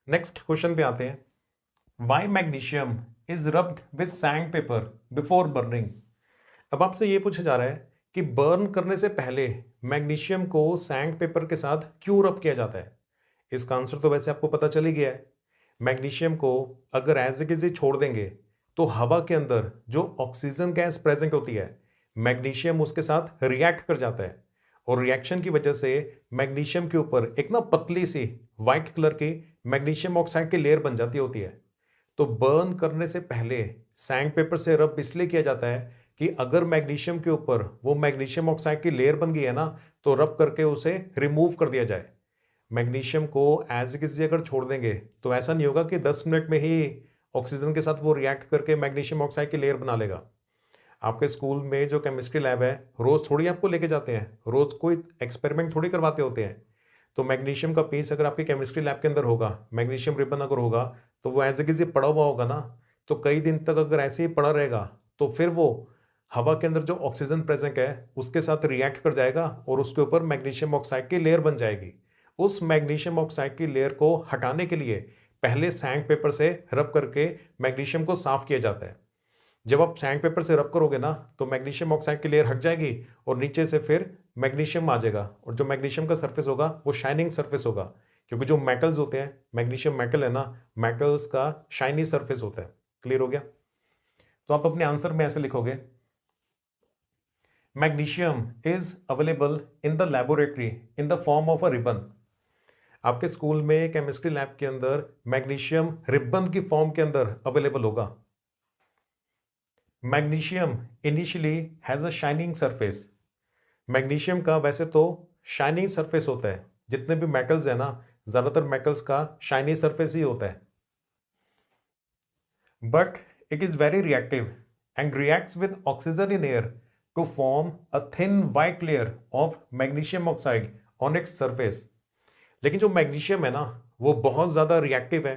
Next question पे आते हैं। Why magnesium is rubbed with sand paper before burning. अब आपसे ये पूछा जा रहा है कि बर्न करने से पहले मैग्नीशियम को सैंड पेपर के साथ क्यों रब किया जाता है। इसका आंसर तो वैसे आपको पता चल ही गया है। मैग्नीशियम को अगर एज इट इज छोड़ देंगे तो हवा के अंदर जो ऑक्सीजन गैस प्रेजेंट होती है, मैग्नीशियम उसके साथ रिएक्ट कर जाता है और रिएक्शन की वजह से मैग्नीशियम के ऊपर एक ना पतली सी व्हाइट कलर की मैग्नीशियम ऑक्साइड की लेयर बन जाती होती है। तो बर्न करने से पहले सैंड पेपर से रब इसलिए किया जाता है कि अगर मैग्नीशियम के ऊपर वो मैग्नीशियम ऑक्साइड की लेयर बन गई है ना, तो रब करके उसे रिमूव कर दिया जाए। मैग्नीशियम को एज इट इज अगर छोड़ देंगे तो ऐसा नहीं होगा कि 10 मिनट में ही ऑक्सीजन के साथ वो रिएक्ट करके मैग्नीशियम ऑक्साइड की लेयर बना लेगा। आपके स्कूल में जो केमिस्ट्री लैब है, रोज थोड़ी आपको लेके जाते हैं, रोज कोई एक्सपेरिमेंट थोड़ी करवाते होते हैं। तो मैग्नीशियम का पीस अगर आपकी केमिस्ट्री लैब के अंदर होगा, मैग्नीशियम रिबन अगर होगा, तो वो एज इट इज पड़ा हुआ होगा ना, तो कई दिन तक अगर ऐसे ही पड़ा रहेगा तो फिर वो हवा के अंदर जो ऑक्सीजन प्रेजेंट है उसके साथ रिएक्ट कर जाएगा और उसके ऊपर मैग्नीशियम ऑक्साइड की लेयर बन जाएगी। उस मैग्नीशियम ऑक्साइड की लेयर को हटाने के लिए पहले सैंड पेपर से रब करके मैग्नीशियम को साफ किया जाता है। जब आप सैंड पेपर से रब करोगे ना, तो मैग्नीशियम ऑक्साइड की लेयर हट जाएगी और नीचे से फिर मैग्नीशियम आ जाएगा और जो मैग्नीशियम का सरफेस होगा वो शाइनिंग सरफेस होगा, क्योंकि जो मेटल्स होते हैं, मैग्नीशियम मेटल है ना, मेटल्स का शाइनी सरफेस होता है। क्लियर हो गया? तो आप अपने आंसर में ऐसे लिखोगे, magnesium is available in the laboratory in the form of a ribbon. आपके स्कूल में केमिस्ट्री लैब के अंदर मैग्नीशियम रिबन की फॉर्म के अंदर अवेलेबल होगा। Magnesium initially has a shining surface. Magnesium का वैसे तो शाइनिंग सरफेस होता है, जितने भी मेटल्स है ना, ज्यादातर मेटल्स का शाइनी सरफेस ही होता है। But it is very reactive and reacts with oxygen in air to form a thin white layer of magnesium oxide on its surface. लेकिन जो मैग्नीशियम है ना, वो बहुत ज्यादा रिएक्टिव है।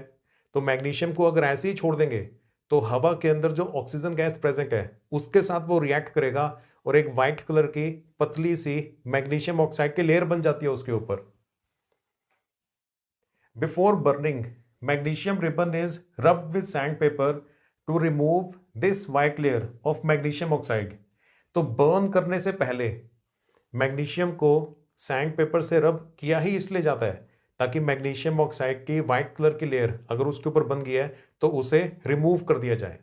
तो मैग्नीशियम को अगर ऐसे ही छोड़ देंगे तो हवा के अंदर जो ऑक्सीजन गैस प्रेजेंट है उसके साथ वो रिएक्ट करेगा और एक व्हाइट कलर की पतली सी मैग्नीशियम ऑक्साइड की लेयर बन जाती है उसके ऊपर। Before burning, magnesium ribbon is rubbed with sand paper two remove this white layer of magnesium oxide. तो बर्न करने से पहले मैग्नीशियम को सैंड पेपर से रब किया ही इसलिए जाता है ताकि मैग्नीशियम ऑक्साइड की व्हाइट कलर की लेयर अगर उसके ऊपर बन गई है तो उसे रिमूव कर दिया जाए।